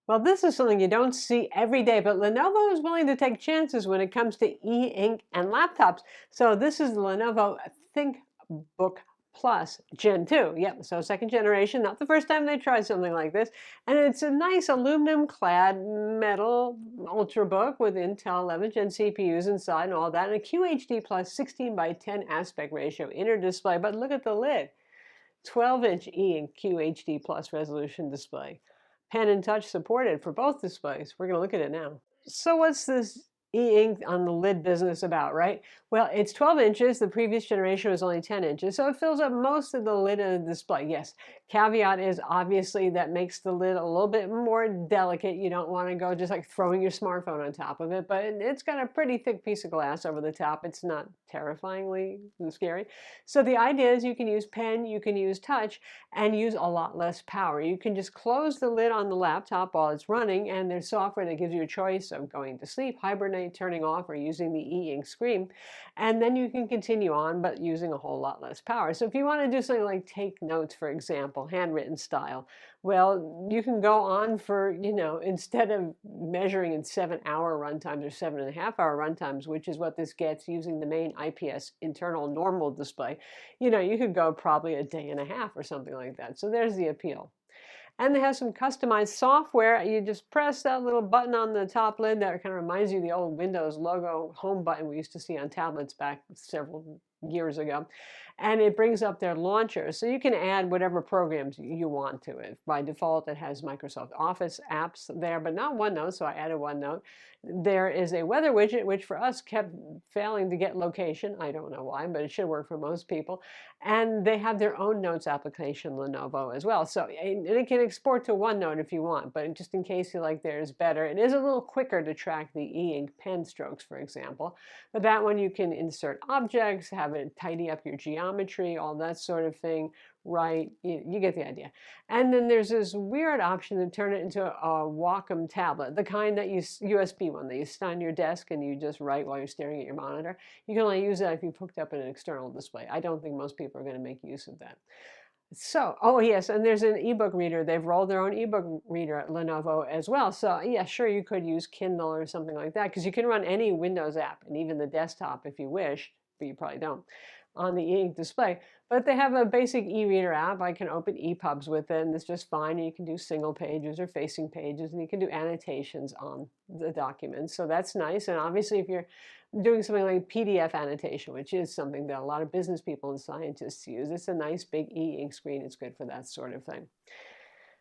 Well, this is something you don't see every day, but Lenovo is willing to take chances when it comes to e-ink and laptops. So this is the Lenovo ThinkBook Plus Gen 2. Yep, so second generation, not the first time they tried something like this. And it's a nice aluminum clad metal Ultrabook with Intel 11th Gen CPUs inside and all that, and a QHD plus 16:10 aspect ratio inner display. But look at the lid. 12-inch E-ink QHD plus resolution display. Pen and touch supported for both displays. We're going to look at it now. So what's this e-ink on the lid business about, right? Well, it's 12 inches. The previous generation was only 10 inches, so it fills up most of the lid of the display. Yes, caveat is obviously that makes the lid a little bit more delicate. You don't want to go just like throwing your smartphone on top of it, but it's got a pretty thick piece of glass over the top. It's not terrifyingly scary. So the idea is you can use pen, you can use touch, and use a lot less power. You can just close the lid on the laptop while it's running, and there's software that gives you a choice of going to sleep, hibernate, turning off, or using the e-ink screen. And then you can continue on, but using a whole lot less power. So if you want to do something like take notes, for example, handwritten style, well, you can go on for, instead of measuring in 7-hour runtimes or 7.5-hour runtimes, which is what this gets using the main IPS internal normal display, you could go probably a day and a half or something like that. So there's the appeal. And they have some customized software. You just press that little button on the top lid that kind of reminds you of the old Windows logo home button we used to see on tablets back several years ago. And it brings up their launcher. So you can add whatever programs you want to it. By default, it has Microsoft Office apps there, but not OneNote, so I added OneNote. There is a weather widget, which for us kept failing to get location. I don't know why, but it should work for most people. And they have their own notes application, Lenovo, as well. So it can export to OneNote if you want, but just in case you like theirs better, it is a little quicker to track the e-ink pen strokes, for example. But that one you can insert objects, have it tidy up your geometry, all that sort of thing. Right, you get the idea. And then there's this weird option to turn it into a Wacom tablet, the kind that USB one that you sit on your desk and you just write while you're staring at your monitor. You can only use that if you've hooked up an external display. I don't think most people are going to make use of that. So, oh yes, and there's an ebook reader. They've rolled their own ebook reader at Lenovo as well. So yeah, sure, you could use Kindle or something like that because you can run any Windows app and even the desktop if you wish, but you probably don't, on the e-ink display. But they have a basic e-reader app. I can open EPUBs with it, and it's just fine. You can do single pages or facing pages, and you can do annotations on the documents. So that's nice. And obviously, if you're doing something like PDF annotation, which is something that a lot of business people and scientists use, it's a nice big e-ink screen. It's good for that sort of thing.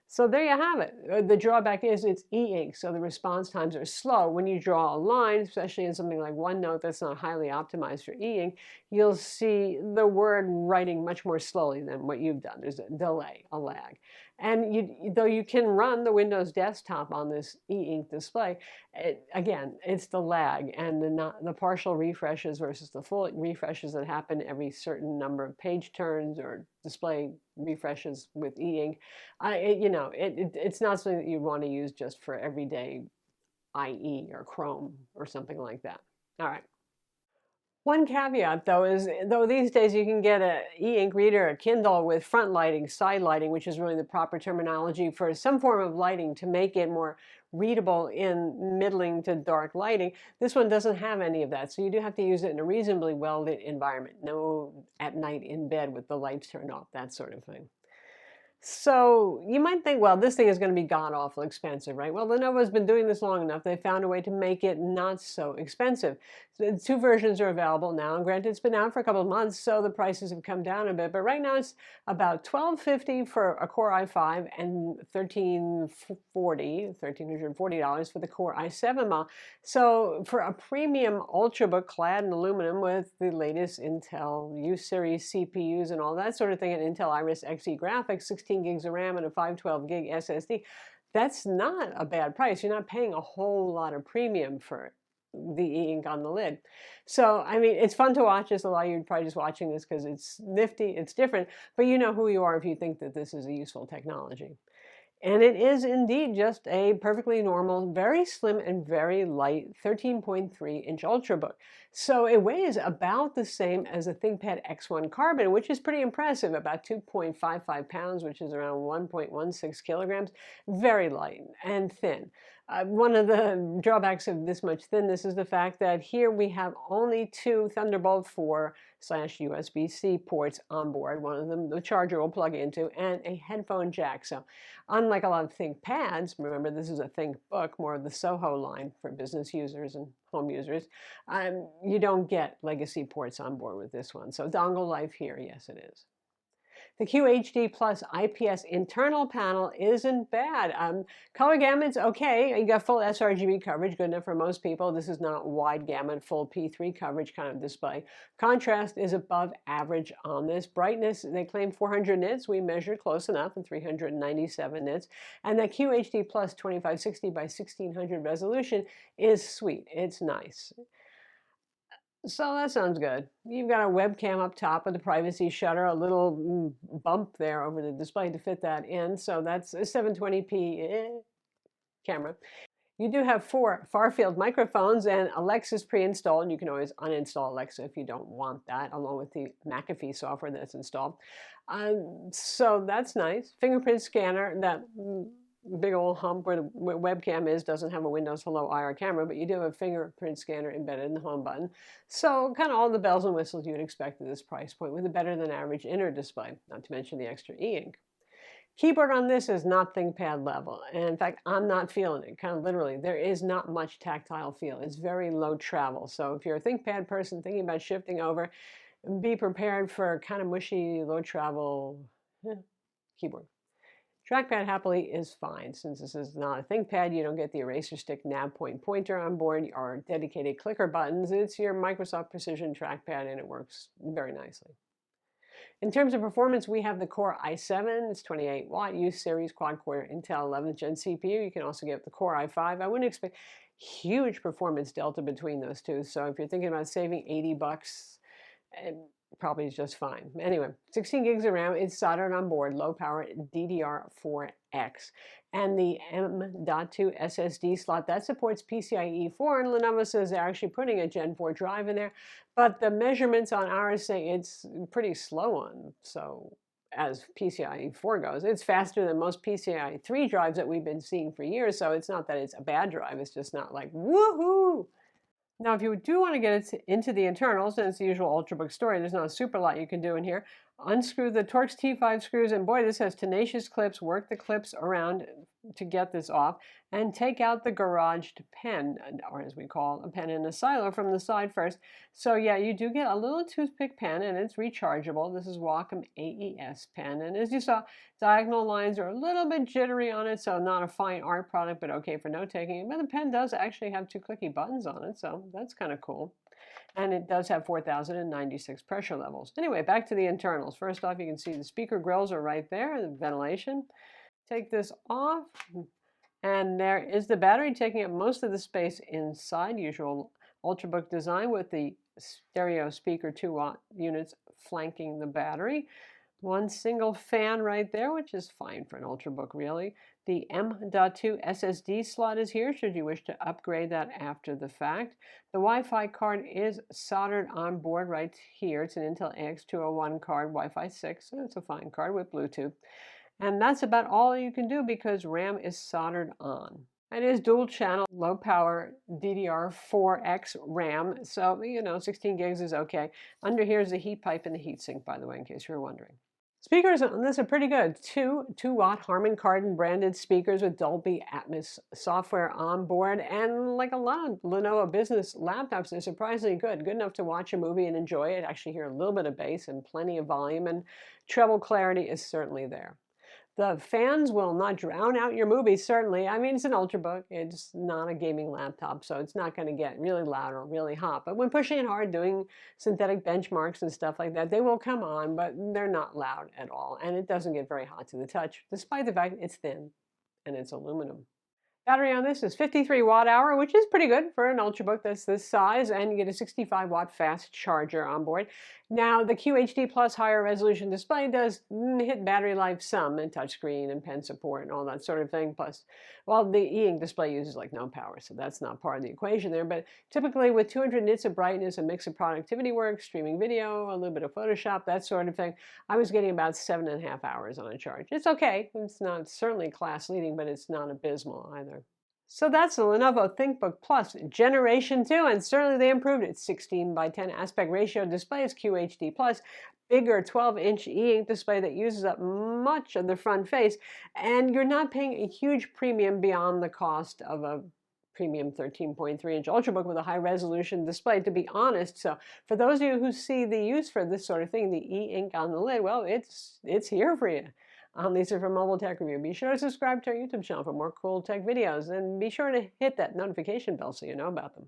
So there you have it. The drawback is it's e-ink, so the response times are slow. When you draw a line, especially in something like OneNote that's not highly optimized for e-ink, you'll see the word writing much more slowly than what you've done. There's a delay, a lag. And though you can run the Windows desktop on this e-ink display, again, it's the lag and the partial refreshes versus the full refreshes that happen every certain number of page turns or display refreshes with e-ink. It's not something that you want to use just for everyday IE or Chrome or something like that. All right. One caveat, though, is though these days you can get an e-ink reader, a Kindle with front lighting, side lighting, which is really the proper terminology for some form of lighting to make it more readable in middling to dark lighting. This one doesn't have any of that, so you do have to use it in a reasonably well-lit environment. No at night in bed with the lights turned off, that sort of thing. So you might think, well, this thing is going to be god-awful expensive, right? Well, Lenovo's been doing this long enough. They found a way to make it not so expensive. So the two versions are available now, and granted, it's been out for a couple of months, so the prices have come down a bit. But right now, it's about $1,250 for a Core i5 and $1,340 for the Core i7 model. So for a premium Ultrabook clad in aluminum with the latest Intel U-series CPUs and all that sort of thing, and Intel Iris Xe graphics, 16 gigs of RAM and a 512 gig SSD, that's not a bad price. You're not paying a whole lot of premium for the e-ink on the lid. So, I mean, it's fun to watch this. A lot of you are probably just watching this because it's nifty, it's different, but you know who you are if you think that this is a useful technology. And it is indeed just a perfectly normal, very slim and very light 13.3-inch Ultrabook. So it weighs about the same as a ThinkPad X1 Carbon, which is pretty impressive, about 2.55 pounds, which is around 1.16 kilograms. Very light and thin. One of the drawbacks of this much thinness is the fact that here we have only two Thunderbolt 4/USB-C ports on board. One of them the charger will plug into, and a headphone jack. So unlike a lot of ThinkPads, remember this is a ThinkBook, more of the Soho line for business users and home users, you don't get legacy ports on board with this one. So dongle life here, yes it is. The QHD Plus IPS internal panel isn't bad. Color gamut's okay. You got full sRGB coverage, good enough for most people. This is not wide gamut, full P3 coverage kind of display. Contrast is above average on this. Brightness, they claim 400 nits. We measured close enough, and 397 nits. And the QHD Plus 2560 by 1600 resolution is sweet. It's nice. So that sounds good. You've got a webcam up top with a privacy shutter, a little bump there over the display to fit that in. So that's a 720p camera. You do have 4 far-field microphones, and Alexa's pre-installed. You can always uninstall Alexa if you don't want that, along with the McAfee software that's installed. So that's nice. Fingerprint scanner, that big old hump where the webcam is doesn't have a Windows Hello IR camera, but you do have a fingerprint scanner embedded in the home button. So kind of all the bells and whistles you would expect at this price point, with a better than average inner display, not to mention the extra e-ink. Keyboard on this is not ThinkPad level. And in fact, I'm not feeling it, kind of literally. There is not much tactile feel. It's very low travel. So if you're a ThinkPad person thinking about shifting over, be prepared for kind of mushy, low travel keyboard. Trackpad happily is fine. Since this is not a ThinkPad, you don't get the eraser stick nav point pointer on board or dedicated clicker buttons. It's your Microsoft Precision trackpad, and it works very nicely. In terms of performance, we have the Core i7. It's 28-watt U-series quad-core Intel 11th Gen CPU. You can also get the Core i5. I wouldn't expect huge performance delta between those two. So if you're thinking about saving $80, probably just fine. Anyway, 16 gigs of RAM is soldered on board, low power DDR4X. And the M.2 SSD slot, that supports PCIe 4, and Lenovo says they're actually putting a Gen 4 drive in there, but the measurements on ours say it's pretty slow on, so as PCIe 4 goes. It's faster than most PCIe 3 drives that we've been seeing for years, so it's not that it's a bad drive, it's just not like, woohoo! Now, if you do want to get it into the internals, and it's the usual Ultrabook story, there's not a super lot you can do in here. Unscrew the Torx T5 screws, and boy, this has tenacious clips. Work the clips around to get this off, and take out the garaged pen, or as we call a pen in a silo, from the side first. So yeah, you do get a little toothpick pen, and it's rechargeable. This is Wacom AES pen, and as you saw, diagonal lines are a little bit jittery on it, so not a fine art product, but okay for note-taking. But the pen does actually have 2 clicky buttons on it, so that's kind of cool. And it does have 4,096 pressure levels. Anyway, back to the internals. First off, you can see the speaker grills are right there, the ventilation. Take this off, and there is the battery taking up most of the space inside. Usual Ultrabook design with the stereo speaker 2-watt units flanking the battery. One single fan right there, which is fine for an Ultrabook, really. The M.2 SSD slot is here, should you wish to upgrade that after the fact. The Wi-Fi card is soldered on board right here. It's an Intel AX201 card, Wi-Fi 6, so it's a fine card with Bluetooth. And that's about all you can do because RAM is soldered on. It is dual channel, low power DDR4X RAM, so 16 gigs is okay. Under here is the heat pipe and the heat sink, by the way, in case you were wondering. Speakers on this are pretty good. 2-watt Harman Kardon branded speakers with Dolby Atmos software on board, and like a lot of Lenovo business laptops, they're surprisingly good. Good enough to watch a movie and enjoy it. Actually hear a little bit of bass and plenty of volume, and treble clarity is certainly there. The fans will not drown out your movie, certainly. I mean, it's an Ultrabook. It's not a gaming laptop, so it's not going to get really loud or really hot. But when pushing it hard, doing synthetic benchmarks and stuff like that, they will come on, but they're not loud at all. And it doesn't get very hot to the touch, despite the fact it's thin and it's aluminum. Battery on this is 53 watt hour, which is pretty good for an Ultrabook that's this size, and you get a 65-watt fast charger on board. Now, the QHD Plus higher resolution display does hit battery life some, and touchscreen and pen support and all that sort of thing. Plus, well, the e-ink display uses like no power, so that's not part of the equation there. But typically with 200 nits of brightness, a mix of productivity work, streaming video, a little bit of Photoshop, that sort of thing, I was getting about 7.5 hours on a charge. It's okay. It's not certainly class leading, but it's not abysmal either. So that's the Lenovo ThinkBook Plus Generation 2, and certainly they improved it. 16 by 10 aspect ratio display is QHD+, bigger 12-inch e-ink display that uses up much of the front face, and you're not paying a huge premium beyond the cost of a premium 13.3-inch Ultrabook with a high-resolution display, to be honest. So for those of you who see the use for this sort of thing, the e-ink on the lid, well, it's here for you. I'm Lisa from Mobile Tech Review. Be sure to subscribe to our YouTube channel for more cool tech videos, and be sure to hit that notification bell so you know about them.